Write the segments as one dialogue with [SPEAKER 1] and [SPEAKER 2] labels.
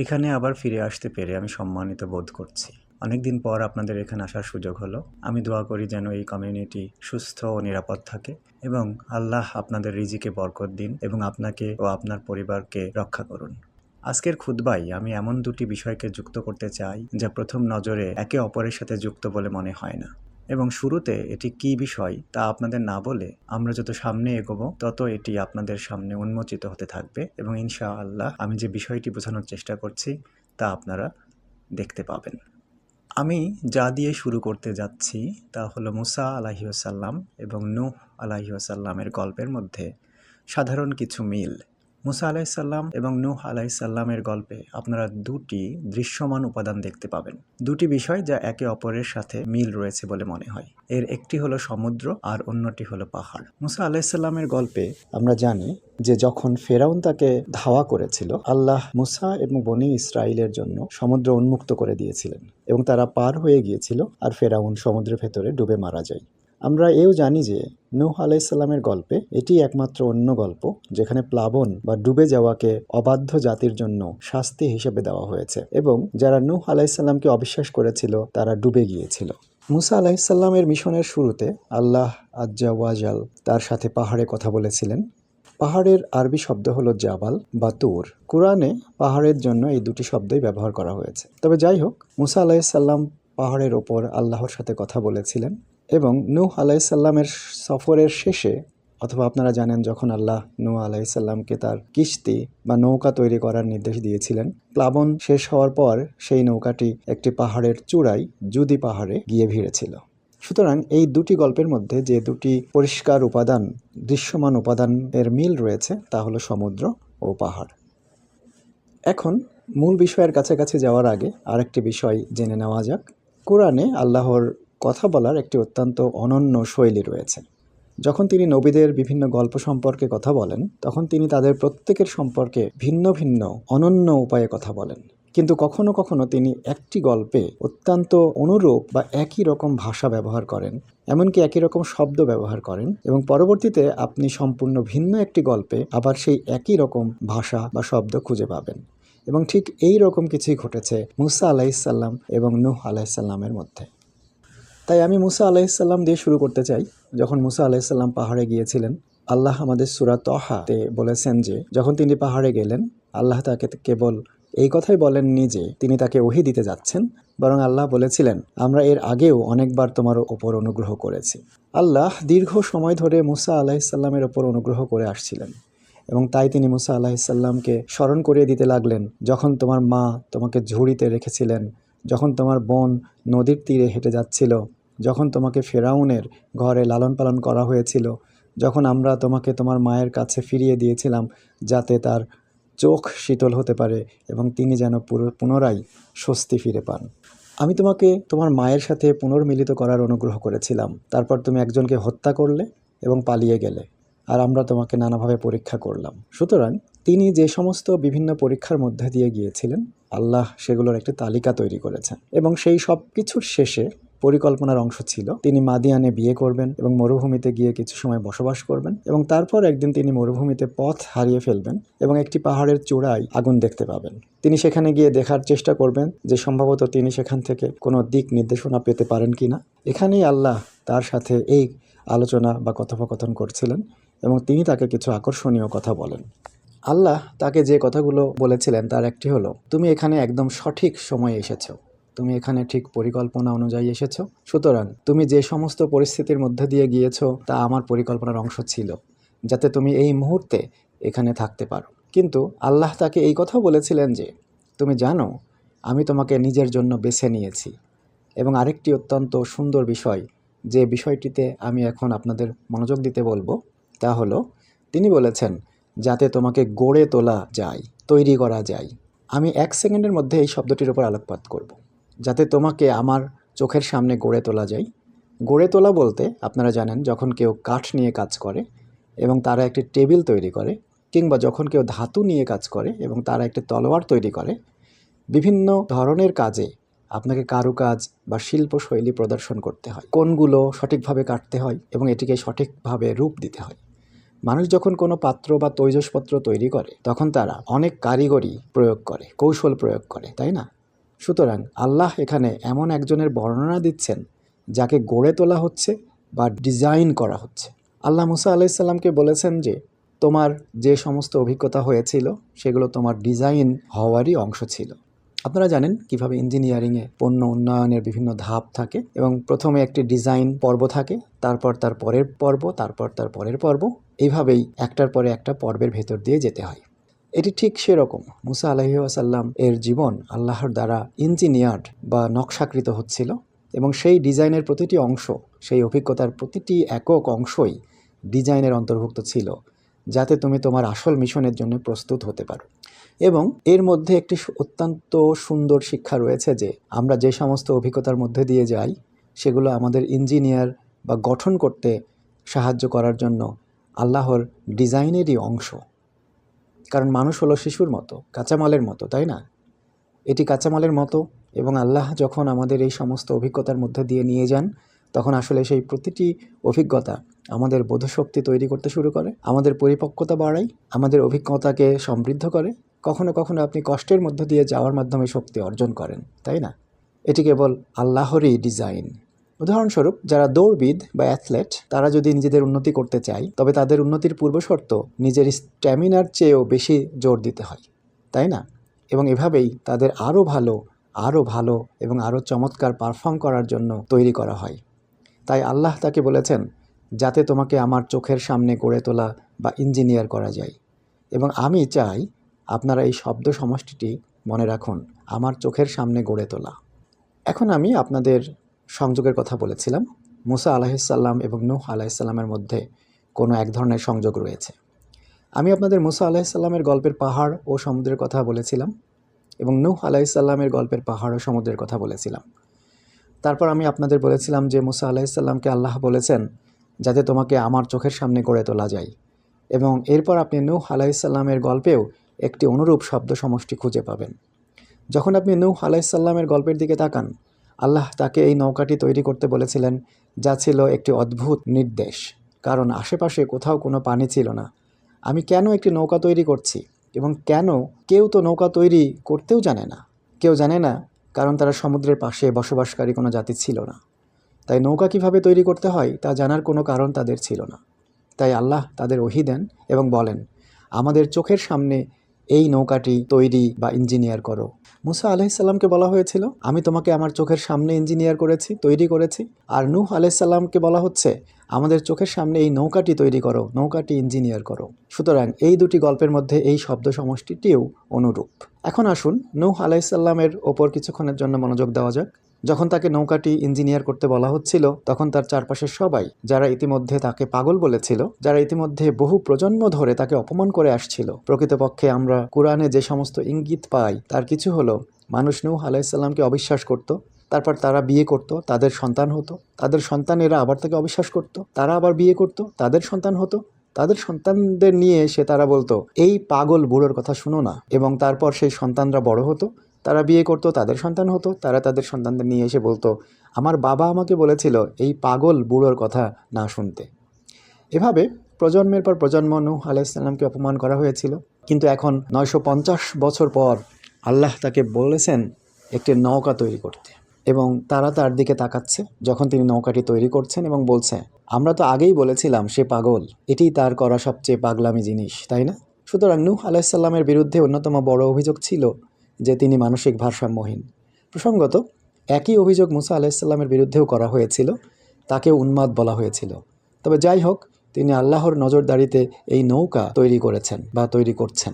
[SPEAKER 1] এখানে আবার ফিরে আসতে পেরে আমি সম্মানিত বোধ করছি। অনেকদিন পর আপনাদের এখানে আসার সুযোগ হলো। আমি দোয়া করি যেন এই কমিউনিটি সুস্থ ও নিরাপদ থাকে এবং আল্লাহ আপনাদের রিজিকে বরকত দিন এবং আপনাকে ও আপনার পরিবারকে রক্ষা করুন। আজকের খুতবায় আমি এমন দুটি বিষয়কে যুক্ত করতে চাই যা প্রথম নজরে একে অপরের সাথে যুক্ত বলে মনে হয় না, এবং শুরুতে এটি কী বিষয় তা আপনাদের না বলে আমরা যত সামনে এগোবো তত এটি আপনাদের সামনে উন্মোচিত হতে থাকবে এবং ইনশাআল্লাহ আমি যে বিষয়টি বোঝানোর চেষ্টা করছি তা আপনারা দেখতে পাবেন। আমি যা দিয়ে শুরু করতে যাচ্ছি তা হলো মুসা আলাইহিওয়াসাল্লাম এবং নূহ আলাইহিওয়াসাল্লামের গল্পের মধ্যে সাধারণ কিছু মিল। মুসা আলাইসাল্লাম এবং নূহ আলাইসাল্লামের গল্পে আপনারা দুটি দৃশ্যমান উপাদান দেখতে পাবেন, দুটি বিষয় যা একে অপরের সাথে মিল রয়েছে বলে মনে হয়। এর একটি হলো সমুদ্র আর অন্যটি হলো পাহাড়। মুসা আলাইসাল্লামের গল্পে আমরা জানি যে যখন ফেরাউন তাকে ধাওয়া করেছিল, আল্লাহ মুসা এবং বনি ইসরাইলের জন্য সমুদ্র উন্মুক্ত করে দিয়েছিলেন এবং তারা পার হয়ে গিয়েছিল আর ফেরাউন সমুদ্রের ভেতরে ডুবে মারা যায়। আমরা এও জানি যে নূহ আলাইসাল্লামের গল্পে এটি একমাত্র অন্য গল্প যেখানে প্লাবন বা ডুবে যাওয়াকে অবাধ্য জাতির জন্য শাস্তি হিসেবে দেওয়া হয়েছে এবং যারা নূহ আলাইসাল্লামকে অবিশ্বাস করেছিল তারা ডুবে গিয়েছিল। মুসা আলাইসাল্লামের মিশনের শুরুতে আল্লাহ আজ্জা ওয়াজাল তার সাথে পাহাড়ে কথা বলেছিলেন। পাহাড়ের আরবি শব্দ হলো জাবাল বা তুর। কুরআনে পাহাড়ের জন্য এই দুটি শব্দই ব্যবহার করা হয়েছে। তবে যাই হোক, মুসা আলাইসাল্লাম পাহাড়ের ওপর আল্লাহর সাথে কথা বলেছিলেন এবং নূহ আলাইসাল্লামের সফরের শেষে, অথবা আপনারা জানেন যখন আল্লাহ নূহ আলাইসাল্লামকে তার কিস্তি বা নৌকা তৈরি করার নির্দেশ দিয়েছিলেন, প্লাবন শেষ হওয়ার পর সেই নৌকাটি একটি পাহাড়ের চূড়ায় জুদি পাহাড়ে গিয়ে ভিড়েছিল। সুতরাং এই দুটি গল্পের মধ্যে যে দুটি পরিষ্কার উপাদান, দৃশ্যমান উপাদানের মিল রয়েছে তা হলো সমুদ্র ও পাহাড়। এখন মূল বিষয়ের কাছাকাছি যাওয়ার আগে আরেকটি বিষয় জেনে নেওয়া যাক। কোরআনে আল্লাহর কথা বলার একটি অত্যন্ত অনন্য শৈলী রয়েছে। যখন তিনি নবীদের বিভিন্ন গল্প সম্পর্কে কথা বলেন তখন তিনি তাদের প্রত্যেকের সম্পর্কে ভিন্ন ভিন্ন অনন্য উপায়ে কথা বলেন, কিন্তু কখনো কখনো তিনি একটি গল্পে অত্যন্ত অনুরূপ বা একই রকম ভাষা ব্যবহার করেন, এমনকি একই রকম শব্দ ব্যবহার করেন এবং পরবর্তীতে আপনি সম্পূর্ণ ভিন্ন একটি গল্পে আবার সেই একই রকম ভাষা বা শব্দ খুঁজে পাবেন। এবং ঠিক এই রকম কিছুই ঘটেছে মুসা আলাইসাল্লাম এবং নূহ আলাইসাল্লামের মধ্যে। তাই আমি মুসা আলাইসাল্লাম দিয়ে শুরু করতে চাই। যখন মুসা আলাইসাল্লাম পাহাড়ে গিয়েছিলেন, আল্লাহ আমাদের সূরা তহাতে বলেছেন যে যখন তিনি পাহাড়ে গেলেন আল্লাহ তাকে কেবল এই কথাই বলেননি যে তিনি তাকে ওহী দিতে যাচ্ছেন, বরং আল্লাহ বলেছিলেন আমরা এর আগেও অনেকবার তোমার ওপর অনুগ্রহ করেছি। আল্লাহ দীর্ঘ সময় ধরে মুসা আলাইসাল্লামের ওপর অনুগ্রহ করে আসছিলেন এবং তাই তিনি মুসা আলাইসাল্লামকে স্মরণ করিয়ে দিতে লাগলেন, যখন তোমার মা তোমাকে ঝুড়িতে রেখেছিলেন, যখন তোমার বোন নদীর তীরে হেঁটে যাচ্ছিল, যখন তোমাকে ফেরাউনের ঘরে লালন পালন করা হয়েছিল, যখন আমরা তোমাকে তোমার মায়ের কাছে ফিরিয়ে দিয়েছিলাম যাতে তার চোখ শীতল হতে পারে এবং তিনি যেন পুনরায় স্বস্তি ফিরে পান। আমি তোমাকে তোমার মায়ের সাথে পুনর্মিলিত করার অনুগ্রহ করেছিলাম, তারপর তুমি একজনকে হত্যা করলে এবং পালিয়ে গেলে, আর আমরা তোমাকে নানাভাবে পরীক্ষা করলাম। সুতরাং তিনি যে সমস্ত বিভিন্ন পরীক্ষার মধ্যে দিয়ে গিয়েছিলেন আল্লাহ সেগুলোর একটি তালিকা তৈরি করেছেন এবং সেই সব কিছুর শেষে পরিকল্পনার অংশ ছিল তিনি মাদিয়ানে বিয়ে করবেন এবং মরুভূমিতে গিয়ে কিছু সময় বসবাস করবেন এবং তারপর একদিন তিনি মরুভূমিতে পথ হারিয়ে ফেলবেন এবং একটি পাহাড়ের চূড়ায় আগুন দেখতে পাবেন। তিনি সেখানে গিয়ে দেখার চেষ্টা করবেন যে সম্ভবত তিনি সেখান থেকে কোনো দিক নির্দেশনা পেতে পারেন কিনা। এখানেই আল্লাহ তার সাথে এই আলোচনা বা কথোপকথন করছিলেন এবং তিনি তাকে কিছু আকর্ষণীয় কথা বলেন। আল্লাহ তাকে যে কথাগুলো বলেছিলেন তার একটি হলো, তুমি এখানে একদম সঠিক সময়ে এসেছো, তুমি এখানে ঠিক পরিকল্পনা অনুযায়ী এসেছো, সুতরাং তুমি যে সমস্ত পরিস্থিতির মধ্যে দিয়ে গিয়েছো তা আমার পরিকল্পনার অংশ ছিল যাতে তুমি এই মুহূর্তে এখানে থাকতে পারো। কিন্তু আল্লাহ তাকে এই কথাও বলেছিলেন যে তুমি জানো আমি তোমাকে নিজের জন্য বেছে নিয়েছি। এবং আরেকটি অত্যন্ত সুন্দর বিষয়, যে বিষয়টিতে আমি এখন আপনাদের মনোযোগ দিতে বলবো, তা হলো তিনি বলেছেন যাতে তোমাকে গড়ে তোলা যায়, তৈরি করা যায়। আমি 1 সেকেন্ডের মধ্যে এই শব্দটির উপর আলোকপাত করব। যাতে তোমাকে আমার চোখের সামনে গড়ে তোলা যায়। গড়ে তোলা বলতে আপনারা জানেন যখন কেউ কাঠ নিয়ে কাজ করে এবং তারা একটি টেবিল তৈরি করে, কিংবা যখন কেউ ধাতু নিয়ে কাজ করে এবং তারা একটি তলোয়ার তৈরি করে, বিভিন্ন ধরনের কাজে আপনাকে কারুকাজ বা শিল্পশৈলী প্রদর্শন করতে হয়, কোণগুলো সঠিকভাবে কাটতে হয় এবং এটিকে সঠিকভাবে রূপ দিতে হয়।
[SPEAKER 2] মানুষ যখন কোনো পাত্র বা তৈজসপত্র তৈরি করে তখন তারা অনেক কারিগরি প্রয়োগ করে, কৌশল প্রয়োগ করে, তাই না? সুতরাং আল্লাহ এখানে এমন একজনের বর্ণনা দিচ্ছেন যাকে গড়ে তোলা হচ্ছে বা ডিজাইন করা হচ্ছে। আল্লাহ মুসা আলাইসাল্লামকে বলেছেন যে তোমার যে সমস্ত অভিজ্ঞতা হয়েছিল সেগুলো তোমার ডিজাইন হওয়ারই অংশ ছিল। আপনারা জানেন কিভাবে ইঞ্জিনিয়ারিংয়ে পণ্য উন্নয়নের বিভিন্ন ধাপ থাকে এবং প্রথমে একটি ডিজাইন পর্ব থাকে, তারপর তার পরের পর্ব, তারপর তার পরের পর্ব, এইভাবেই একটার পরে একটা পর্বের ভেতর দিয়ে যেতে হয়। এটি ঠিক সেরকম মুসা আলাইহি ওয়াসাল্লাম এর জীবন আল্লাহর দ্বারা ইঞ্জিনিয়ার্ড বা নকশাকৃত হচ্ছিল এবং সেই ডিজাইনের প্রতিটি অংশ, সেই অভিজ্ঞতার প্রতিটি একক অংশই ডিজাইনের অন্তর্ভুক্ত ছিল, যাতে তুমি তোমার আসল মিশনের জন্য প্রস্তুত হতে পারো। এবং এর মধ্যে একটি অত্যন্ত সুন্দর শিক্ষা রয়েছে যে আমরা যে সমস্ত অভিজ্ঞতার মধ্যে দিয়ে যাই সেগুলো আমাদের ইঞ্জিনিয়ার বা গঠন করতে সাহায্য করার জন্য আল্লাহর ডিজাইনেরই অংশ। কারণ মানুষ হলো শিশুর মতো, কাঁচামালের মতো, তাই না? এটি কাঁচামালের মতো এবং আল্লাহ যখন আমাদের এই সমস্ত অভিজ্ঞতার মধ্যে দিয়ে নিয়ে যান তখন আসলে সেই প্রতিটি অভিজ্ঞতা আমাদের বোধশক্তি তৈরি করতে শুরু করে, আমাদের পরিপক্কতা বাড়ায়, আমাদের অভিজ্ঞতাকে সমৃদ্ধ করে। কখনো কখনো আপনি কষ্টের মধ্য দিয়ে যাওয়ার মাধ্যমে শক্তি অর্জন করেন, তাই না? এটি কেবল আল্লাহরই ডিজাইন। উদাহরণস্বরূপ যারা দৌড়বিদ বা অ্যাথলেট তারা যদি নিজেদের উন্নতি করতে চায় তবে তাদের উন্নতির পূর্বশর্ত নিজের স্ট্যামিনার চেয়েও বেশি জোর দিতে হয়, তাই না? এবং এভাবেই তাদের আরও ভালো এবং আরও চমৎকার পারফর্ম করার জন্য তৈরি করা হয়। তাই আল্লাহ তাকে বলেছেন যাতে তোমাকে আমার চোখের সামনে গড়ে তোলা বা ইঞ্জিনিয়ার করা যায়। এবং আমি চাই আপনারা এই শব্দ সমষ্টিটি মনে রাখুন, আমার চোখের সামনে গড়ে তোলা। এখন আমি আপনাদের সংযোগের কথা বলেছিলাম, মুসা আলাইহিসসালাম এবং নূহ আলাইহিসসালামের মধ্যে কোনো এক ধরনের সংযোগ রয়েছে। আমি আপনাদের মুসা আলাইহিসসালামের গল্পের পাহাড় ও সমুদ্রের কথা বলেছিলাম এবং নূহ আলাইহিসসালামের গল্পের পাহাড় ও সমুদ্রের কথা বলেছিলাম। তারপর আমি আপনাদের বলেছিলাম যে মুসা আলাইহিসসালামকে আল্লাহ বলেছেন যাতে তোমাকে আমার চোখের সামনে গড়ে তোলা যায়। এবং এরপর আপনি নূহ আলাইহিসসালামের গল্পেও একটি অনুরূপ শব্দ সমষ্টি খুঁজে পাবেন। যখন আপনি নূহ আলাইহিসসালামের গল্পের দিকে তাকান, আল্লাহ তাকে এই নৌকাটি তৈরি করতে বলেছিলেন যা ছিল একটি অদ্ভুত নির্দেশ, কারণ আশেপাশে কোথাও কোনো পানি ছিল না। আমি কেন একটি নৌকা তৈরি করছি এবং কেন? কেউ তো নৌকা তৈরি করতেও জানে না। কেউ জানে না, কারণ তারা সমুদ্রের পাশে বসবাসকারী কোনো জাতি ছিল না। তাই নৌকা কিভাবে তৈরি করতে হয় তা জানার কোনো কারণ তাদের ছিল না। তাই আল্লাহ তাদের ওহী দেন এবং বলেন আমাদের চোখের সামনে এই নৌকাটি তৈরি বা ইঞ্জিনিয়ার করো। মুসা আলাইহিসসালামকে বলা হয়েছিল আমি তোমাকে আমার চোখের সামনে ইঞ্জিনিয়ার করেছি, তৈরি করেছি। আর নূহ আলাইহিসসালামকে বলা হচ্ছে আমাদের চোখের সামনে এই নৌকাটি তৈরি করো, নৌকাটি ইঞ্জিনিয়ার করো। সুতরাং এই দুটি গল্পের মধ্যে এই শব্দ সমষ্টিটিও অনুরূপ। এখন আসুন নূহ আলাইহিসসালামের ওপর কিছুক্ষণের জন্য মনোযোগ দেওয়া যাক। যখন তাকে নৌকাটি ইঞ্জিনিয়ার করতে বলা হচ্ছিল তখন তার চারপাশের সবাই, যারা ইতিমধ্যে তাকে পাগল বলেছিল, যারা ইতিমধ্যে বহু প্রজন্ম ধরে তাকে অপমান করে আসছিল, প্রকৃতপক্ষে আমরা কোরআনে যে সমস্ত ইঙ্গিত পাই তার কিছু হলো মানুষ নূহ আলাইহিসসালামকে অবিশ্বাস করত, তারপর তারা বিয়ে করত, তাদের সন্তান হতো, তাদের সন্তানেরা আবার তাকে অবিশ্বাস করত, তারা আবার বিয়ে করত, তাদের সন্তান হতো, তাদের সন্তানদের নিয়ে এসে তারা বলতো এই পাগল বুড়োর কথা শুনো না, এবং তারপর সেই সন্তানরা বড় হতো, তারা বিয়ে করতো, তাদের সন্তান হতো, তারা তাদের সন্তানদের নিয়ে এসে বলতো আমার বাবা আমাকে বলেছিল এই পাগল বুড়োর কথা না শুনতে। এভাবে প্রজন্মের পর প্রজন্ম নূহ আলাইহিসসালামকে অপমান করা হয়েছিল। কিন্তু এখন 950 বছর পর আল্লাহ তাকে বলেছেন একটি নৌকা তৈরি করতে, এবং তারা তার দিকে তাকাচ্ছে যখন তিনি নৌকাটি তৈরি করছেন এবং বলছে আমরা তো আগেই বলেছিলাম সে পাগল, এটিই তার করা সবচেয়ে পাগলামি জিনিস, তাই না? সুতরাং নূহ আলাইহিসসালামের বিরুদ্ধে অন্যতম বড় অভিযোগ ছিল যে তিনি মানসিক ভারসাম্যহীন। প্রসঙ্গত একই অভিযোগ মুসা আলাইহিসসালামের বিরুদ্ধেও করা হয়েছিল, তাকে উন্মাদ বলা হয়েছিল। তবে যাই হোক, তিনি আল্লাহর নজরদারিতে এই নৌকা তৈরি করেছেন বা তৈরি করছেন।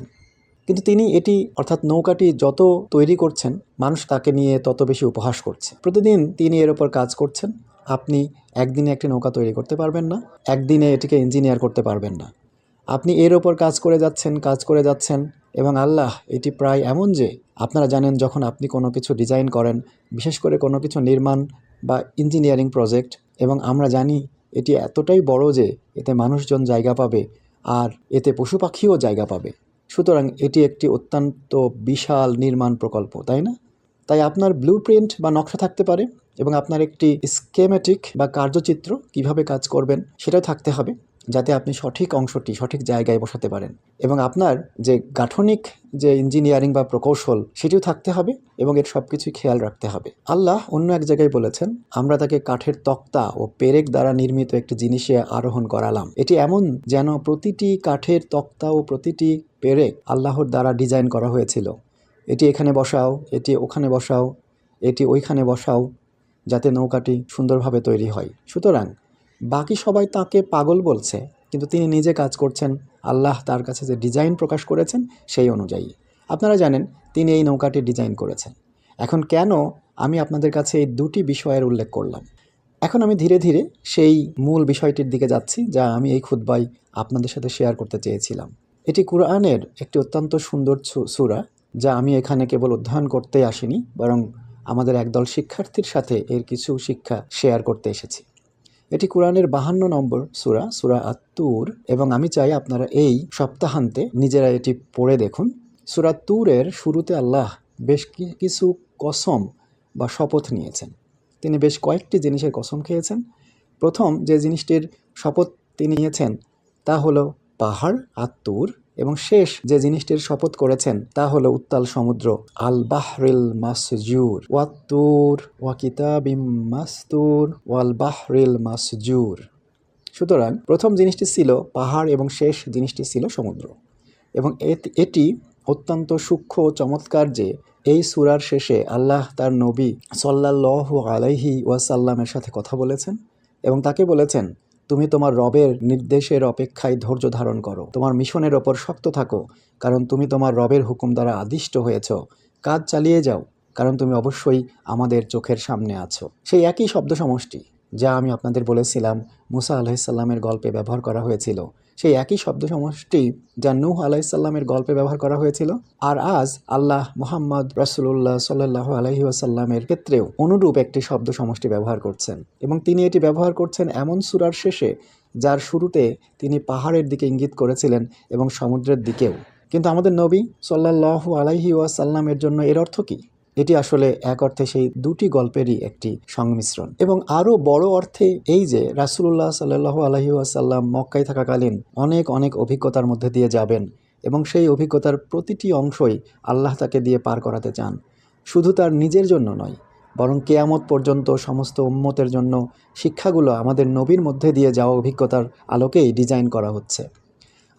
[SPEAKER 2] কিন্তু তিনি এটি অর্থাৎ নৌকাটি যত তৈরি করছেন মানুষ তাকে নিয়ে তত বেশি উপহাস করছে। প্রতিদিন তিনি এর ওপর কাজ করছেন। আপনি একদিনে একটি নৌকা তৈরি করতে পারবেন না, একদিনে এটিকে ইঞ্জিনিয়ার করতে পারবেন না। আপনি এর ওপর কাজ করে যাচ্ছেন এবং আল্লাহ এটি প্রায় এমন যে আপনারা জানেন যখন আপনি কোনো কিছু ডিজাইন করেন, বিশেষ করে কোনো কিছু নির্মাণ বা ইঞ্জিনিয়ারিং প্রজেক্ট, এবং আমরা জানি এটি এতটাই বড় যে এতে মানুষজন জায়গা পাবে আর এতে পশু পাখিও জায়গা পাবে। সুতরাং এটি একটি অত্যন্ত বিশাল নির্মাণ প্রকল্প, তাই না? তাই আপনার ব্লুপ্রিন্ট বা নকশা থাকতে পারে এবং আপনার একটি স্কেমেটিক বা কার্যচিত্র কিভাবে কাজ করবেন সেটাও থাকতে হবে। যাতে আপনি সঠিক অংশটি সঠিক জায়গায় বসাতে পারেন, এবং আপনার যে গাঠনিক যে ইঞ্জিনিয়ারিং বা প্রকৌশল সেটিও থাকতে হবে, এবং এর সব কিছুই খেয়াল রাখতে হবে। আল্লাহ অন্য এক জায়গায় বলেছেন, আমরা তাকে কাঠের তক্তা ও পেরেক দ্বারা নির্মিত একটি জিনিসে আরোহণ করালাম। এটি এমন যেন প্রতিটি কাঠের তক্তা ও প্রতিটি পেরেক আল্লাহর দ্বারা ডিজাইন করা হয়েছিল। এটি এখানে বসাও, এটি ওখানে বসাও, এটি ওইখানে বসাও, যাতে নৌকাটি সুন্দরভাবে তৈরি হয়। সুতরাং বাকি সবাই তাকে পাগল বলছে, কিন্তু তিনি নিজে কাজ করছেন আল্লাহ তার কাছে যে ডিজাইন প্রকাশ করেছেন সেই অনুযায়ী। আপনারা জানেন তিনি এই নৌকাটি ডিজাইন করেছেন। এখন কেন আমি আপনাদের কাছে এই দুটি বিষয়ের উল্লেখ করলাম? এখন আমি ধীরে ধীরে সেই মূল বিষয়টির দিকে যাচ্ছি, যা আমি এই খুতবায় আপনাদের সাথে শেয়ার করতে চেয়েছিলাম। এটি কুরআনের একটি অত্যন্ত সুন্দর সূরা, যা আমি এখানে কেবল অধ্যয়ন করতেই আসিনি, বরং আমাদের একদল শিক্ষার্থীর সাথে এর কিছু শিক্ষা শেয়ার করতে এসেছি। এটি কুরআনের 52 নম্বর সূরা, সূরা আত-তুর, এবং আমি চাই আপনারা এই সপ্তাহান্তে নিজেরা এটি পড়ে দেখুন। সূরা তুরের শুরুতে আল্লাহ বেশ কিছু কসম বা শপথ নিয়েছেন। তিনি বেশ কয়েকটি জিনিসের কসম খেয়েছেন। প্রথম যে জিনিসটির শপথ তিনি নিয়েছেন তা হলো পাহাড় আত-তুর, এবং শেষ যে জিনিসটির শপথ করেছেন তা হলো উত্তাল সমুদ্র, আল বাহরিল মাসজুর ওয়াত-তুর ওয়া কিতাবিম মাসতুর ওয়াল বাহরিল মাসজুর। সুতরাং প্রথম জিনিসটি ছিল পাহাড় এবং শেষ জিনিসটি ছিল সমুদ্র। এবং এটি অত্যন্ত সূক্ষ্ম ও চমৎকার যে এই সূরার শেষে আল্লাহ তার নবী সাল্লাল্লাহু আলাইহি ওয়াসাল্লামের সাথে কথা বলেছেন এবং তাকে বলেছেন, তুমি তোমার রবের নির্দেশের অপেক্ষায় ধৈর্য ধারণ করো, তোমার মিশনের ওপর শক্ত থাকো, কারণ তুমি তোমার রবের হুকুম দ্বারা আদিষ্ট হয়েছ। কাজ চালিয়ে যাও, কারণ তুমি অবশ্যই আমাদের চোখের সামনে আছো। সেই একই শব্দ সমষ্টি যা আমি আপনাদের বলেছিলাম মুসা আলাইহিসসালামের গল্পে ব্যবহার করা হয়েছিল, সেই একই শব্দ সমষ্টি যা নূহ আলাইহিসসালামের গল্পে ব্যবহার করা হয়েছিল। আর আজ আল্লাহ মুহাম্মদ রাসূলুল্লাহ সাল্লাল্লাহু আলাইহি ওয়াসাল্লামের ক্ষেত্রেও অনুরূপ একটি শব্দ সমষ্টি ব্যবহার করছেন, এবং তিনি এটি ব্যবহার করছেন এমন সূরার শেষে যার শুরুতে তিনি পাহাড়ের দিকে ইঙ্গিত করেছিলেন এবং সমুদ্রের দিকেও। কিন্তু আমাদের নবী সাল্লাল্লাহু আলাইহি ওয়াসাল্লামের জন্য এর অর্থ কী? এটি আসলে এক অর্থে সেই দুটি গল্পেরই একটি সংমিশ্রণ, এবং আরও বড় অর্থে এই যে রাসূলুল্লাহ সাল্লাল্লাহু আলাইহি ওয়াসাল্লাম মক্কায় থাকাকালীন অনেক অনেক অভিজ্ঞতার মধ্যে দিয়ে যাবেন, এবং সেই অভিজ্ঞতার প্রতিটি অংশই আল্লাহ তাকে দিয়ে পার করাতে চান। শুধু তার নিজের জন্য নয়, বরং কিয়ামত পর্যন্ত সমস্ত উম্মতের জন্য শিক্ষাগুলো আমাদের নবীর মধ্যে দিয়ে যাওয়া অভিজ্ঞতার আলোকেই ডিজাইন করা হচ্ছে।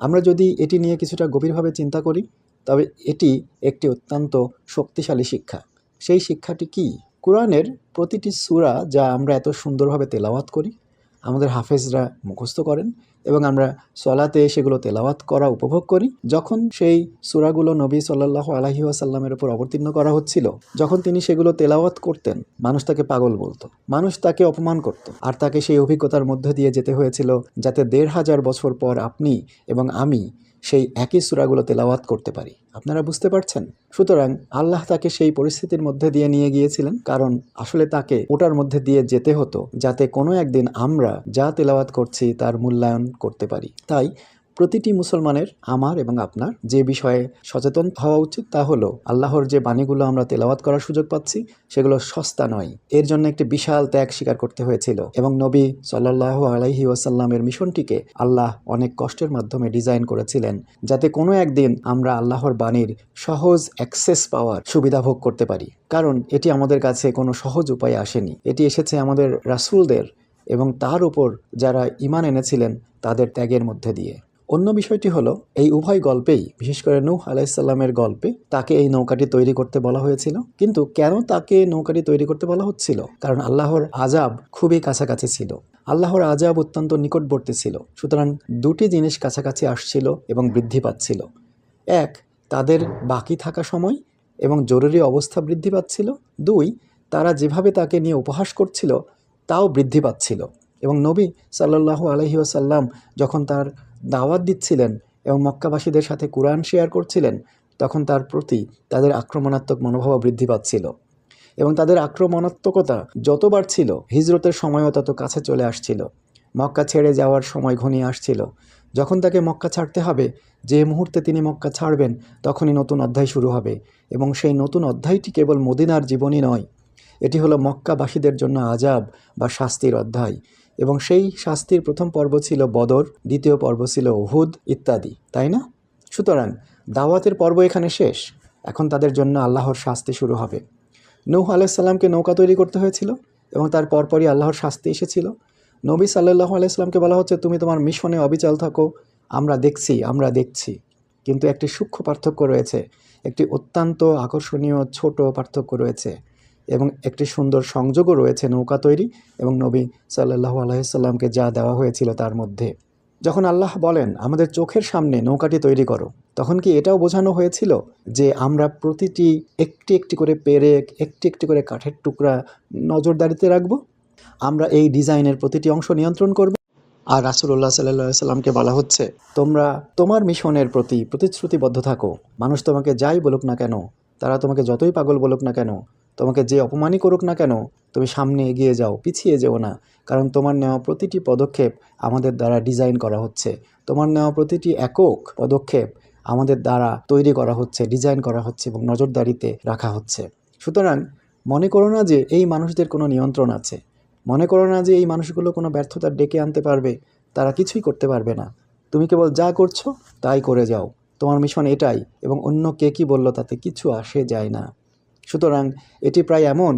[SPEAKER 2] আমরা যদি এটি নিয়ে কিছুটা গভীরভাবে চিন্তা করি, তবে এটি একটি অত্যন্ত শক্তিশালী শিক্ষা। সেই শিক্ষাটি কি? কুরআনের প্রতিটি সূরা যা আমরা এত সুন্দরভাবে তেলাওয়াত করি, আমাদের হাফেজরা মুখস্থ করেন এবং আমরা সলাতে সেগুলো তেলাওয়াত করা উপভোগ করি, যখন সেই সূরাগুলো নবী সাল্লাল্লাহু আলাইহি ওয়াসাল্লামের উপর অবতীর্ণ করা হচ্ছিল, যখন তিনি সেগুলো তেলাওয়াত করতেন, মানুষ তাকে পাগল বলতো, মানুষ তাকে অপমান করত, আর তাকে সেই অভিজ্ঞতার মধ্যে দিয়ে যেতে হয়েছিল যাতে ১৫০০ বছর পর আপনি এবং আমি সেই একই সূরাগুলো তেলাওয়াত করতে পারি। আপনারা বুঝতে পারছেন? সুতরাং আল্লাহ তাকে সেই পরিস্থিতির মধ্যে দিয়ে নিয়ে গিয়েছিলেন, কারণ আসলে তাকে ওটার মধ্যে দিয়ে যেতে হতো যাতে কোনো একদিন আমরা যা তেলাওয়াত করছি তার মূল্যায়ন করতে পারি। তাই প্রতিটি মুসলমানের, আমার এবং আপনার যে বিষয়ে সচেতন হওয়া উচিত তা হলো আল্লাহর যে বাণীগুলো আমরা তেলাওয়াত করার সুযোগ পাচ্ছি সেগুলো সস্তা নয়, এর জন্য একটি বিশাল ত্যাগ স্বীকার করতে হয়েছিল, এবং নবী সাল্লাল্লাহু আলাইহি ওয়াসাল্লামের মিশনটিকে আল্লাহ অনেক কষ্টের মাধ্যমে ডিজাইন করেছিলেন যাতে কোনো একদিন আমরা আল্লাহর বাণীর সহজ অ্যাক্সেস পাওয়ার সুবিধা ভোগ করতে পারি। কারণ এটি আমাদের কাছে কোনো সহজ উপায়ে আসেনি, এটি এসেছে আমাদের রাসূলদের এবং তার উপর যারা ঈমান এনেছিলেন তাদের ত্যাগের মধ্যে দিয়ে। অন্য বিষয়টি হলো এই উভয় গল্পেই, বিশেষ করে নূহ আলাইহিসসালামের গল্পে তাকে এই নৌকাটি তৈরি করতে বলা হয়েছিল। কিন্তু কেন তাকে নৌকাটি তৈরি করতে বলা হচ্ছিল? কারণ আল্লাহর আযাব খুবই কাছাকাছি ছিল, আল্লাহর আযাব অত্যন্ত নিকটবর্তী ছিল। সুতরাং দুটি জিনিস কাছাকাছি আসছিল এবং বৃদ্ধি পাচ্ছিল। এক, তাদের বাকি থাকা সময় এবং জরুরি অবস্থা বৃদ্ধি পাচ্ছিল। দুই, তারা যেভাবে তাকে নিয়ে উপহাস করছিল তাও বৃদ্ধি পাচ্ছিল। এবং নবী সাল্লাল্লাহু আলাইহি ওয়াসাল্লাম যখন তার দাওয়াত দিচ্ছিলেন এবং মক্কাবাসীদের সাথে কুরআন শেয়ার করছিলেন, তখন তার প্রতি তাদের আক্রমণাত্মক মনোভাব বৃদ্ধি পাচ্ছিল, এবং তাদের আক্রমণাত্মকতা যত বাড়ছিল হিজরতের সময়ও তত কাছে চলে আসছিল। মক্কা ছেড়ে যাওয়ার সময় ঘনিয়ে আসছিল। যখন তাকে মক্কা ছাড়তে হবে, যে মুহূর্তে তিনি মক্কা ছাড়বেন তখনই নতুন অধ্যায় শুরু হবে, এবং সেই নতুন অধ্যায়টি কেবল মদিনার জীবনই নয়, এটি হলো মক্কাবাসীদের জন্য আযাব বা শাস্তির অধ্যায়। এবং সেই শাস্তির প্রথম পর্ব ছিল বদর, দ্বিতীয় পর্ব ছিল উহুদ ইত্যাদি, তাই না? সুতরাং দাওয়াতের পর্ব এখানে শেষ। এখন তাদের জন্য আল্লাহর শাস্তি শুরু হবে। নূহ আলাইসাল্লামকে নৌকা তৈরি করতে হয়েছিল এবং তার পরপরই আল্লাহর শাস্তি এসেছিল। নবী সাল্লাল্লাহু আলাইহি সাল্লামকে বলা হচ্ছে, তুমি তোমার মিশনে অবিচল থাকো, আমরা দেখছি। কিন্তু একটি সূক্ষ্ম পার্থক্য রয়েছে, একটি অত্যন্ত আকর্ষণীয় ছোট পার্থক্য রয়েছে এবং একটি সুন্দর সংযোগও রয়েছে নৌকা তৈরি এবং নবী সাল্লাল্লাহু আলাইহি সাল্লামকে যা দেওয়া হয়েছিল তার মধ্যে। যখন আল্লাহ বলেন আমাদের চোখের সামনে নৌকাটি তৈরি করো, তখন কি এটাও বোঝানো হয়েছিল যে আমরা প্রতিটি একটি একটি করে পেরেক, একটি একটি করে কাঠের টুকরা নজরদারিতে রাখব? আমরা এই ডিজাইনের প্রতিটি অংশ নিয়ন্ত্রণ করব? আর রাসূলুল্লাহ সাল্লাল্লাহু আলাইহি সাল্লামকে বলা হচ্ছে, তোমরা তোমার মিশনের প্রতি প্রতিশ্রুতিবদ্ধ থাকো। মানুষ তোমাকে যাই বলুক না কেন, তারা তোমাকে যতই পাগল বলুক না কেন, তোমাকে যে অপমানই করুক না কেন, তুমি সামনে এগিয়ে যাও, পিছিয়ে যেও না। কারণ তোমার নেওয়া প্রতিটি পদক্ষেপ আমাদের দ্বারা ডিজাইন করা হচ্ছে। তোমার নেওয়া প্রতিটি একক পদক্ষেপ আমাদের দ্বারা তৈরি করা হচ্ছে, ডিজাইন করা হচ্ছে এবং নজরদারিতে রাখা হচ্ছে। সুতরাং মনে করো না যে এই মানুষদের কোনো নিয়ন্ত্রণ আছে। মনে করো না যে এই মানুষগুলো কোনো ব্যর্থতা ডেকে আনতে পারবে। তারা কিছুই করতে পারবে না। তুমি কেবল যা করছো তাই করে যাও। তোমার মিশন এটাই এবং অন্য কে কী বলল তাতে কিছু আসে যায় না। সুতরাং এটি প্রায় এমন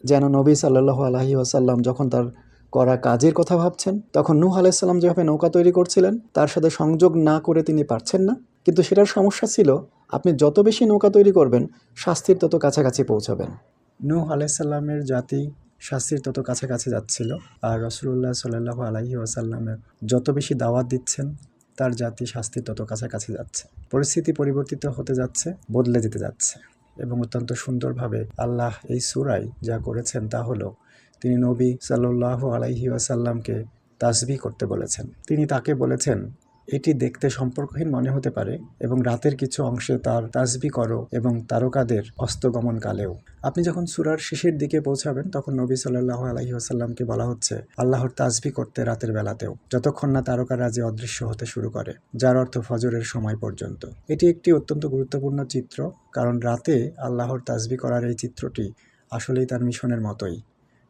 [SPEAKER 2] যেন নবী সাল্লাল্লাহু আলাইহি ওয়াসাল্লাম যখন তার করা কাজের কথা ভাবছেন, তখন নূহ আলাইহিস সালাম যেভাবে নৌকা তৈরি করছিলেন তার সাথে সংযোগ না করে তিনি পারছেন না। কিন্তু সেটার সমস্যা ছিল, আপনি যত বেশি নৌকা তৈরি করবেন শাস্তির তত কাছাকাছি পৌঁছবেন।
[SPEAKER 1] নূহ আলাইহিস সালামের জাতি শাস্তির তত কাছাকাছি যাচ্ছিল, আর রাসূলুল্লাহ সাল্লাল্লাহু আলাইহি ওয়াসাল্লামের যত বেশি দাওয়াত দিচ্ছেন তার জাতি শাস্তির তত কাছাকাছি যাচ্ছে। পরিস্থিতি পরিবর্তিত হতে যাচ্ছে, বদলে যেতে যাচ্ছে এবং অত্যন্ত সুন্দরভাবে আল্লাহ এই সূরায় যা করেছেন তা হলো তিনি নবী সাল্লাল্লাহু আলাইহি ওয়াসাল্লামকে তাসবিহ করতে বলেছেন। তিনি তাকে বলেছেন, এটি দেখতে সম্পর্কহীন মনে হতে পারে এবং রাতের কিছু অংশে তার তাসবিহ করো এবং তারকাদের অস্তগমনকালেও। আপনি যখন সূরার শেষের দিকে পৌঁছাবেন তখন নবী সাল্লাল্লাহু আলাইহি ওয়াসাল্লামকে বলা হচ্ছে আল্লাহর তাসবিহ করতে রাতের বেলাতেও, যতক্ষণ না তারকারাজি অদৃশ্য হতে শুরু করে, যার অর্থ ফজরের সময় পর্যন্ত। এটি একটি অত্যন্ত গুরুত্বপূর্ণ চিত্র, কারণ রাতে আল্লাহর তাসবিহ করার এই চিত্রটি আসলেই তার মিশনের মতোই।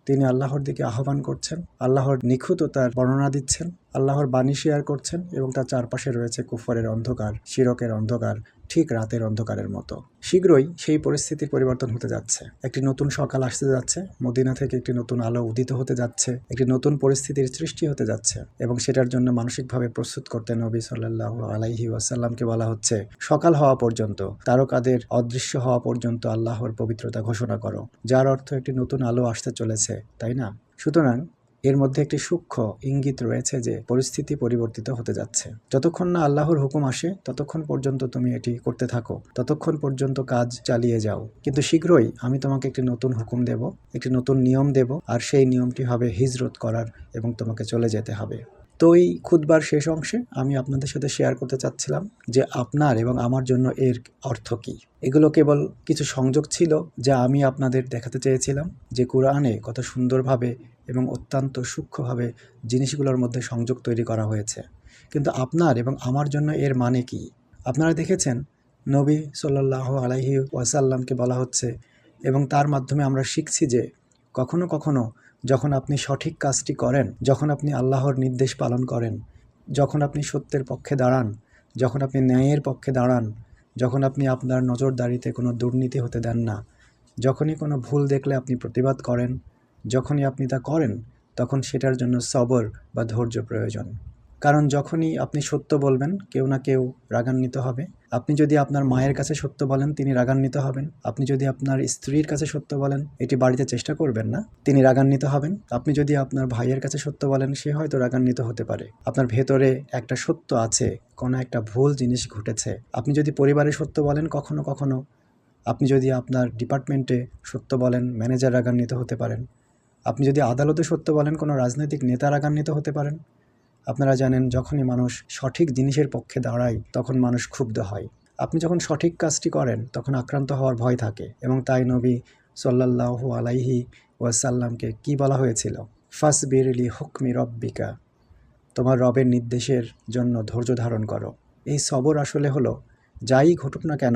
[SPEAKER 1] তিনি আল্লাহর দিকে আহ্বান করছেন, আল্লাহর নিখুঁততার বর্ণনা দিচ্ছেন, আল্লাহর বাণী শেয়ার করছেন এবং তার চারপাশে রয়েছে কুফরের অন্ধকার, শিরকের অন্ধকার, ঠিক রাতের অন্ধকারের মতো। শীঘ্রই সেই পরিস্থিতির পরিবর্তন হতে যাচ্ছে। একটি নতুন সকাল আসতে যাচ্ছে, মদিনা থেকে একটি নতুন আলো উদিত হতে যাচ্ছে, একটি নতুন পরিস্থিতির সৃষ্টি হতে যাচ্ছে এবং সেটার জন্য মানসিকভাবে প্রস্তুত করতে নবী সাল্লাল্লাহু আলাইহি ওয়াসাল্লামকে বলা হচ্ছে, সকাল হওয়া পর্যন্ত, তারকাদের অদৃশ্য হওয়া পর্যন্ত আল্লাহর পবিত্রতা ঘোষণা করো, যার অর্থ একটি নতুন আলো আসতে চলেছে, তাই না? সুতরাং এর মধ্যে একটি সূক্ষ্ম ইঙ্গিত রয়েছে যে পরিস্থিতি পরিবর্তিত হতে যাচ্ছে। যতক্ষণ না আল্লাহর হুকুম আসে ততক্ষণ পর্যন্ত তুমি এটি করতে থাকো, ততক্ষণ পর্যন্ত কাজ চালিয়ে যাও। কিন্তু শীঘ্রই আমি তোমাকে একটি নতুন হুকুম দেব, একটি নতুন নিয়ম দেব, আর সেই নিয়মটি হবে হিজরত করার এবং তোমাকে চলে যেতে হবে। তো এই খুতবার শেষ অংশে আমি আপনাদের সাথে শেয়ার করতে চাচ্ছিলাম যে আপনার এবং আমার জন্য এর অর্থ কী। এগুলো কেবল কিছু সংযোগ ছিল যা আমি আপনাদের দেখাতে চেয়েছিলাম যে কুরআনে কত সুন্দরভাবে এবং অত্যন্ত সূক্ষ্মভাবে জিনিসগুলোর মধ্যে সংযোগ তৈরি করা হয়েছে। কিন্তু আপনার এবং আমার জন্য এর মানে কি? আপনারা দেখেছেন নবী সাল্লাল্লাহু আলাইহি ওয়াসাল্লামকে বলা হচ্ছে এবং তার মাধ্যমে আমরা শিখছি যে কখনো কখনো যখন আপনি সঠিক কাজটি করেন, যখন আপনি আল্লাহর নির্দেশ পালন করেন, যখন আপনি সত্যের পক্ষে দাঁড়ান, যখন আপনি ন্যায়ের পক্ষে দাঁড়ান, যখন আপনি আপনার নজরদারিতে কোনো দুর্নীতি হতে দেন না, যখনই কোনো ভুল দেখলে আপনি প্রতিবাদ করেন, যখনই আপনি তা করেন তখন সেটার জন্য সবর বা ধৈর্য প্রয়োজন। কারণ যখনই আপনি সত্য বলবেন কেউ না কেউ রাগান্বিত হবে। আপনি যদি আপনার মায়ের কাছে সত্য বলেন তিনি রাগান্বিত হবেন। আপনি যদি আপনার স্ত্রীর কাছে সত্য বলেন এটি বাড়িতে চেষ্টা করবেন না, তিনি রাগান্বিত হবেন। আপনি যদি আপনার ভাইয়ের কাছে সত্য বলেন সে হয়তো রাগান্বিত হতে পারে। আপনার ভেতরে একটা সত্য আছে, কোনো একটা ভুল জিনিস ঘটেছে। আপনি যদি পরিবারে সত্য বলেন কখনো কখনো, আপনি যদি আপনার ডিপার্টমেন্টে সত্য বলেন ম্যানেজার রাগান্বিত হতে পারেন। আপনি যদি আদালতে সত্য বলেন কোনো রাজনৈতিক নেতা রাগান্বিত হতে পারেন। আপনারা জানেন যখনই মানুষ সঠিক জিনিসের পক্ষে দাঁড়ায় তখন মানুষ ক্ষুব্ধ হয়। আপনি যখন সঠিক কাজটি করেন তখন আক্রান্ত হওয়ার ভয় থাকে এবং তাই নবী সাল্লাল্লাহু আলাইহি ওয়াসাল্লামকে কি বলা হয়েছিল? ফাসবির লি হুকমি রব্বিকা, তোমার রবের নির্দেশের জন্য ধৈর্য ধারণ করো। এই সবর আসলে হলো যাই ঘটুক না কেন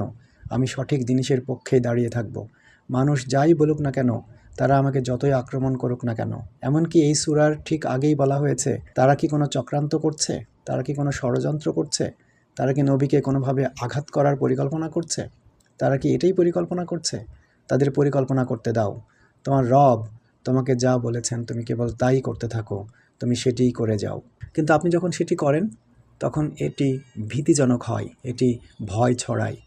[SPEAKER 1] আমি সঠিক জিনিসের পক্ষেই দাঁড়িয়ে থাকব। মানুষ যাই বলুক না কেন
[SPEAKER 2] তারা আমাকে যতই আক্রমণ করুক না কেন। এমনকি এই সূরার ঠিক আগেই বলা হয়েছে, তারা কি কোনো চক্রান্ত করছে? তারা কি কোনো ষড়যন্ত্র করছে? তারা কি নবীকে কোনোভাবে আঘাত করার পরিকল্পনা করছে? তারা কি এটাই পরিকল্পনা করছে? তাদের পরিকল্পনা করতে দাও। তোমার রব তোমাকে যা বলেছেন তুমি কেবল তাই করতে থাকো, তুমি সেটিই করে যাও। কিন্তু আপনি যখন সেটি করেন তখন এটি ভীতিজনক হয়, এটি ভয় ছড়ায়।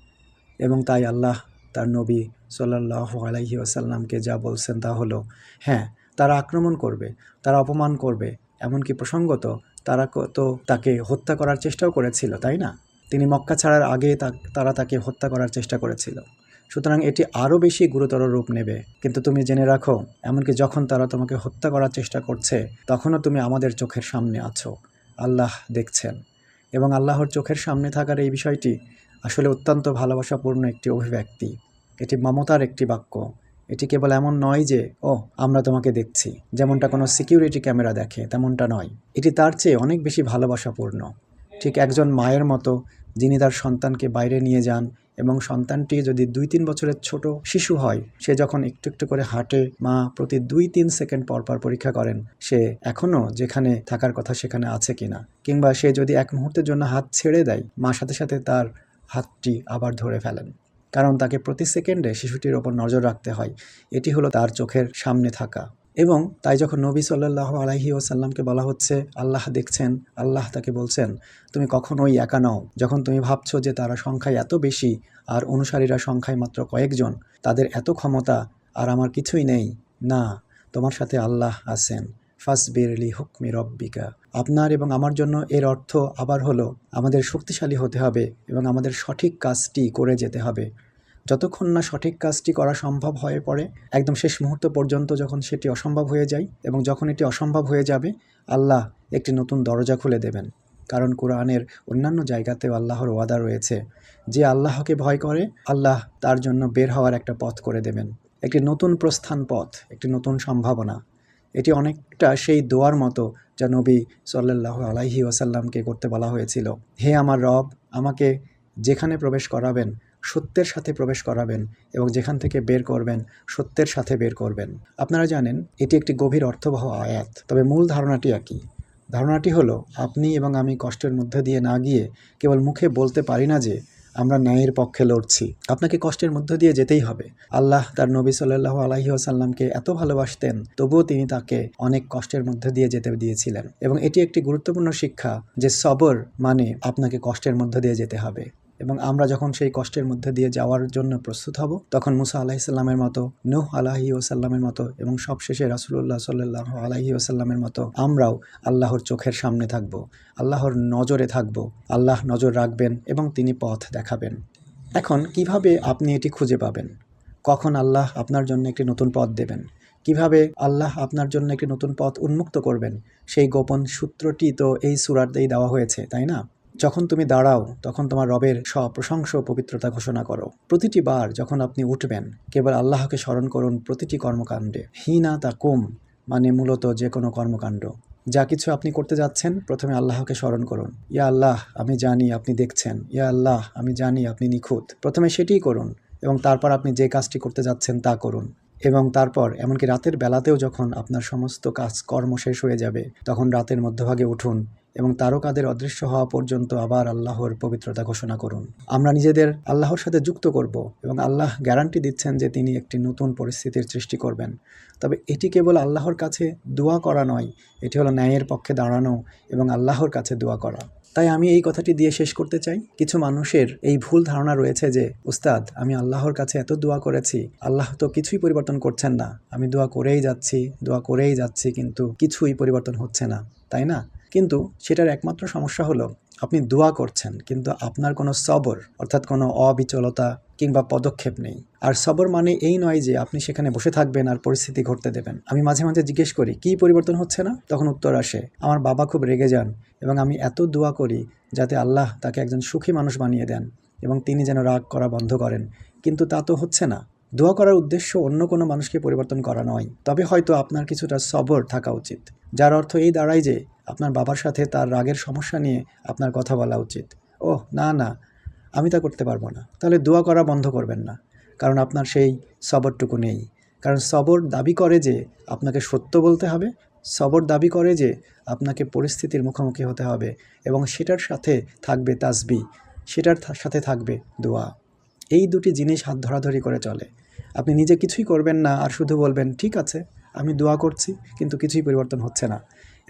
[SPEAKER 2] এবং তাই আল্লাহ তার নবী সাল্লাল্লাহু আলাইহি ওয়াসাল্লামকে যা বলছেন তা হলো, হ্যাঁ, তারা আক্রমণ করবে, তারা অপমান করবে, এমনকি প্রসঙ্গত তারা তো তাকে হত্যা করার চেষ্টাও করেছিল, তাই না? তিনি মক্কা ছাড়ার আগে তারা তাকে হত্যা করার চেষ্টা করেছিল। সুতরাং এটি আরও বেশি গুরুতর রূপ নেবে। কিন্তু তুমি জেনে রাখো, এমনকি যখন তারা তোমাকে হত্যা করার চেষ্টা করছে তখনও তুমি আমাদের চোখের সামনে আছো, আল্লাহ দেখছেন। এবং আল্লাহর চোখের সামনে থাকার এই বিষয়টি আসলে অত্যন্ত ভালোবাসাপূর্ণ একটি অভিব্যক্তি। এটি মমতার একটি বাক্য। এটি কেবল এমন নয় যে আমরা তোমাকে দেখছি, যেমনটা কোনো সিকিউরিটি ক্যামেরা দেখে, তেমনটা নয়। এটি তার চেয়ে অনেক বেশি ভালোবাসাপূর্ণ। ঠিক একজন মায়ের মতো, যিনি তার সন্তানকে বাইরে নিয়ে যান এবং সন্তানটি যদি 2-3 বছরের ছোট শিশু হয়, সে যখন একটু একটু করে হাঁটে, মা প্রতি 2-3 সেকেন্ড পর পর পরীক্ষা করেন সে এখনও যেখানে থাকার কথা সেখানে আছে কিনা। কিংবা সে যদি এক মুহূর্তের জন্য হাত ছেড়ে দেয়, মা সাথে সাথে তার হাতটি আবার ধরে ফেলেন, কারণ তাকে প্রতি সেকেন্ডে শিশুটির ওপর নজর রাখতে হয়। এটি হলো তার চোখের সামনে থাকা। এবং তাই যখন নবী সাল্লাল্লাহু আলাইহি ওয়াসাল্লামকে বলা হচ্ছে আল্লাহ দেখছেন, আল্লাহ তাকে বলছেন তুমি কখনোই একা নও। যখন তুমি ভাবছো যে তারা সংখ্যায় এত বেশি আর অনুসারীরা সংখ্যায় মাত্র কয়েকজন, তাদের এত ক্ষমতা আর আমার কিছুই নেই, না, তোমার সাথে আল্লাহ আছেন। ফাসবির লি হুকমি রব্বিকা। আপনার এবং আমার জন্য এর অর্থ আবার হলো আমাদের শক্তিশালী হতে হবে এবং আমাদের সঠিক কাজটি করে যেতে হবে। যতক্ষণ না সঠিক কাজটি করা সম্ভব হয়ে পড়ে, একদম শেষ মুহূর্ত পর্যন্ত যখন সেটি অসম্ভব হয়ে যায়, এবং যখন এটি অসম্ভব হয়ে যাবে, আল্লাহ একটি নতুন দরজা খুলে দেবেন। কারণ কোরআনের অন্যান্য জায়গাতেও আল্লাহর ওয়াদা রয়েছে, যে আল্লাহকে ভয় করে আল্লাহ তার জন্য বের হওয়ার একটা পথ করে দেবেন, একটি নতুন প্রস্থান পথ, একটি নতুন সম্ভাবনা। এটি অনেকটা সেই দোয়ার মতো যা নবী সাল্লাল্লাহু আলাইহি ওয়াসাল্লামকে করতে বলা হয়েছিল, হে আমার রব, আমাকে যেখানে প্রবেশ করাবেন সত্যের সাথে প্রবেশ করাবেন এবং যেখান থেকে বের করবেন সত্যের সাথে বের করবেন। আপনারা জানেন এটি একটি গভীর অর্থবহ আয়াত, তবে মূল ধারণাটি একই। ধারণাটি হলো আপনি এবং আমি কষ্টের মধ্যে দিয়ে না গিয়ে কেবল মুখে বলতে পারি না যে আমরা ন্যায়ের পক্ষে লড়ছি। আপনাকে কষ্টের মধ্য দিয়ে যেতেই হবে। আল্লাহ তার নবী সাল্লাল্লাহু আলাইহি ওয়াসাল্লামকে এত ভালোবাসতেন, তবুও তিনি তাকে অনেক কষ্টের মধ্যে দিয়ে যেতে দিয়েছিলেন। এবং এটি একটি গুরুত্বপূর্ণ শিক্ষা যে সবর মানে আপনাকে কষ্টের মধ্যে দিয়ে যেতে হবে। এবং আমরা যখন সেই কষ্টের মধ্যে দিয়ে যাওয়ার জন্য প্রস্তুত হব, তখন মুসা আলাইহিসসালামের মতো, নূহ আলাইহি ওয়াসাল্লামের মতো এবং সবশেষে রাসূলুল্লাহ সাল্লাল্লাহু আলাইহি ওয়াসাল্লামের মতো আমরাও আল্লাহর চোখের সামনে থাকব, আল্লাহর নজরে থাকব। আল্লাহ নজর রাখবেন এবং তিনি পথ দেখাবেন। এখন কিভাবে আপনি এটি খুঁজে পাবেন? কখন আল্লাহ আপনার জন্য একটি নতুন পথ দেবেন? কিভাবে আল্লাহ আপনার জন্য একটি নতুন পথ উন্মুক্ত করবেন? সেই গোপন সূত্রটি তো এই সূরাতেই দেওয়া হয়েছে, তাই না? যখন তুমি দাঁড়াও তখন তোমার রবের প্রশংস পবিত্রতা ঘোষণা করো। প্রতিটি বার যখন আপনি উঠবেন কেবল আল্লাহকে স্মরণ করুন প্রতিটি কর্মকাণ্ডে। হিনা তাকুম মানে মূলত যে কোনো কর্মকাণ্ড, যা কিছু আপনি করতে যাচ্ছেন, প্রথমে আল্লাহকে স্মরণ করুন। ইয়া আল্লাহ, আমি জানি আপনি দেখছেন। ইয়া আল্লাহ, আমি জানি আপনি নিখুঁত। প্রথমে সেটিই করুন এবং তারপর আপনি যে কাজটি করতে যাচ্ছেন তা করুন। এবং তারপর এমনকি রাতের বেলাতেও যখন আপনার সমস্ত কাজকর্ম শেষ হয়ে যাবে, তখন রাতের মধ্যভাগে উঠুন এবং তারকাদের অদৃশ্য হওয়া পর্যন্ত আবার আল্লাহর পবিত্রতা ঘোষণা করুন। আমরা নিজেদের আল্লাহর সাথে যুক্ত করব এবং আল্লাহ গ্যারান্টি দিচ্ছেন যে তিনি একটি নতুন পরিস্থিতির সৃষ্টি করবেন। তবে এটি কেবল আল্লাহর কাছে দোয়া করা নয়, এটি হলো ন্যায়ের পক্ষে দাঁড়ানো এবং আল্লাহর কাছে দোয়া করা। তাই আমি এই কথাটি দিয়ে শেষ করতে চাই, কিছু মানুষের এই ভুল ধারণা রয়েছে যে উস্তাদ, আমি আল্লাহর কাছে এত দোয়া করেছি, আল্লাহ তো কিছুই পরিবর্তন করছেন না, আমি দোয়া করেই যাচ্ছি কিন্তু কিছুই পরিবর্তন হচ্ছে না, তাই না? কিন্তু সেটার একমাত্র সমস্যা হলো আপনি দোয়া করছেন কিন্তু আপনার কোনো সবর অর্থাৎ কোনো অবিচলতা কিংবা পদক্ষেপ নেই। আর সবর মানে এই নয় যে আপনি সেখানে বসে থাকবেন আর পরিস্থিতি ঘটতে দেবেন। আমি মাঝে মাঝে জিজ্ঞেস করি কী পরিবর্তন হচ্ছে না, তখন উত্তর আসে আমার বাবা খুব রেগে যান এবং আমি এত দোয়া করি যাতে আল্লাহ তাকে একজন সুখী মানুষ বানিয়ে দেন এবং তিনি যেন রাগ করা বন্ধ করেন, কিন্তু তা তো হচ্ছে না। দোয়া করার উদ্দেশ্য অন্য কোনো মানুষকে পরিবর্তন করা নয়, তবে হয়তো আপনার কিছুটা সবর থাকা উচিত, যার অর্থ এই দাঁড়ায় যে আপনার বাবার সাথে তার রাগের সমস্যা নিয়ে আপনার কথা বলা উচিত। ওহ না, আমি তা করতে পারবো না। তাহলে দোয়া করা বন্ধ করবেন না, কারণ আপনার সেই সবরটুকু নেই। কারণ সবর দাবি করে যে আপনাকে সত্য বলতে হবে, সবর দাবি করে যে আপনাকে পরিস্থিতির মুখোমুখি হতে হবে, এবং সেটার সাথে থাকবে তাসবিহ, সেটার সাথে থাকবে দোয়া। এই দুটি জিনিস হাত ধরাধরি করে চলে। আপনি নিজে কিছুই করবেন না আর শুধু বলবেন ঠিক আছে আমি দোয়া করছি কিন্তু কিছুই পরিবর্তন হচ্ছে না,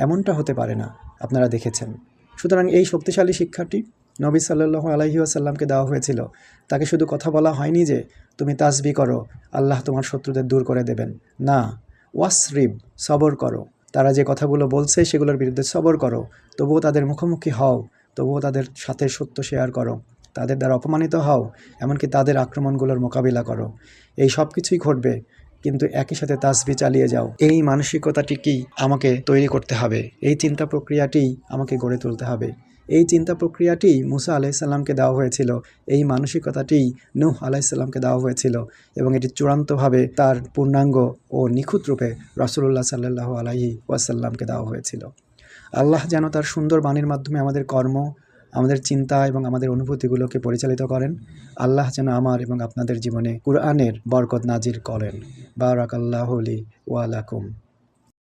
[SPEAKER 2] এমনটা হতে পারে না, আপনারা দেখেছেন। সুতরাং এই শক্তিশালী শিক্ষাটি নবী সাল্লাল্লাহু আলাইহি ওয়াসাল্লামকে দেওয়া হয়েছিল। তাকে শুধু কথা বলা হয়নি যে তুমি তাসবিহ করো, আল্লাহ তোমার শত্রুদের দূর করে দেবেন, না, ওয়াসরিব, সবর করো। তারা যে কথাগুলো বলছে সেগুলোর বিরুদ্ধে সবর করো, তবুও তাদের মুখোমুখি হও, তবুও তাদের সাথে সত্য শেয়ার করো, তাদের দ্বারা অপমানিত হও, এমনকি তাদের আক্রমণগুলোর মোকাবিলা করো। এই সব কিছুই ঘটবে, কিন্তু একই সাথে তাসবিহ চালিয়ে যাও। এই মানসিকতাটিকেই আমাকে তৈরি করতে হবে, এই চিন্তা প্রক্রিয়াটিই আমাকে গড়ে তুলতে হবে। এই চিন্তা প্রক্রিয়াটি মুসা আলাইসাল্লামকে দেওয়া হয়েছিল, এই মানসিকতাটিই নূহ আলাইসাল্লামকে দেওয়া হয়েছিল, এবং এটি চূড়ান্তভাবে তার পূর্ণাঙ্গ ও নিখুঁত রূপে রাসূলুল্লাহ সাল্লাল্লাহু আলাইহি ওয়াসাল্লামকে দেওয়া হয়েছিল। আল্লাহ যেন তার সুন্দর বাণীর মাধ্যমে আমাদের কর্ম, আমাদের চিন্তা এবং আমাদের অনুভূতিগুলোকে পরিচালিত করেন। আল্লাহ যেন আমার এবং আপনাদের জীবনে কুরআনের বরকত নাজিল করেন। বারাকাল্লাহু লি ওয়া লাকুম।